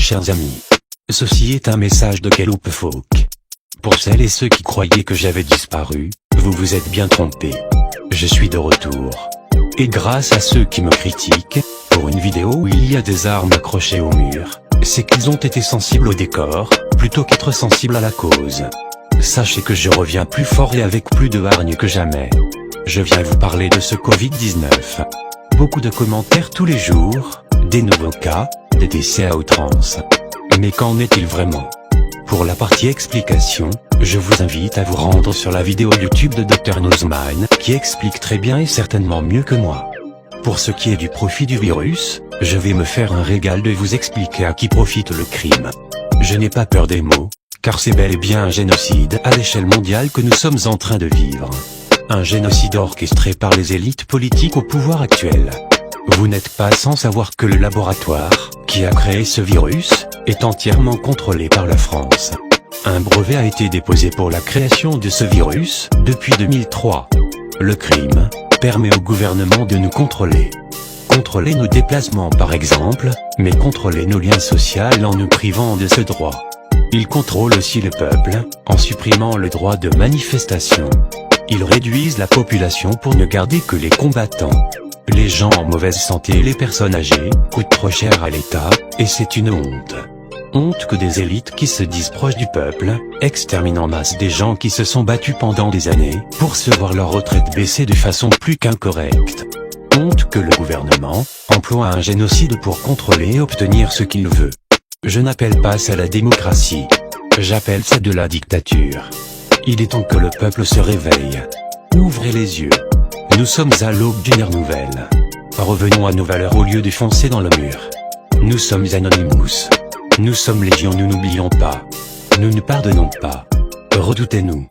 chers amis. Ceci est un message de Keloup Folk. Pour celles et ceux qui croyaient que j'avais disparu, vous vous êtes bien trompés. Je suis de retour. Et grâce à ceux qui me critiquent, pour une vidéo où il y a des armes accrochées au mur, c'est qu'ils ont été sensibles au décor, plutôt qu'être sensibles à la cause. Sachez que je reviens plus fort et avec plus de hargne que jamais. Je viens vous parler de ce Covid-19. Beaucoup de commentaires tous les jours, des nouveaux cas, des décès à outrance. Mais qu'en est-il vraiment? Pour la partie explication, je vous invite à vous rendre sur la vidéo YouTube de Dr Newsman, qui explique très bien et certainement mieux que moi. Pour ce qui est du profit du virus, je vais me faire un régal de vous expliquer à qui profite le crime. Je n'ai pas peur des mots, car c'est bel et bien un génocide à l'échelle mondiale que nous sommes en train de vivre. Un génocide orchestré par les élites politiques au pouvoir actuel. Vous n'êtes pas sans savoir que le laboratoire, qui a créé ce virus, est entièrement contrôlé par la France. Un brevet a été déposé pour la création de ce virus, depuis 2003. Le crime permet au gouvernement de nous contrôler. Contrôler nos déplacements par exemple, mais contrôler nos liens sociaux en nous privant de ce droit. Il contrôle aussi le peuple, en supprimant le droit de manifestation. Ils réduisent la population pour ne garder que les combattants. Les gens en mauvaise santé et les personnes âgées coûtent trop cher à l'État, et c'est une honte. Honte que des élites qui se disent proches du peuple, exterminent en masse des gens qui se sont battus pendant des années pour se voir leur retraite baisser de façon plus qu'incorrecte. Honte que le gouvernement emploie un génocide pour contrôler et obtenir ce qu'il veut. Je n'appelle pas ça la démocratie. J'appelle ça de la dictature. Il est temps que le peuple se réveille. Ouvrez les yeux. Nous sommes à l'aube d'une ère nouvelle. Revenons à nos valeurs au lieu de foncer dans le mur. Nous sommes Anonymous. Nous sommes Légion, nous n'oublions pas. Nous ne pardonnons pas. Redoutez-nous.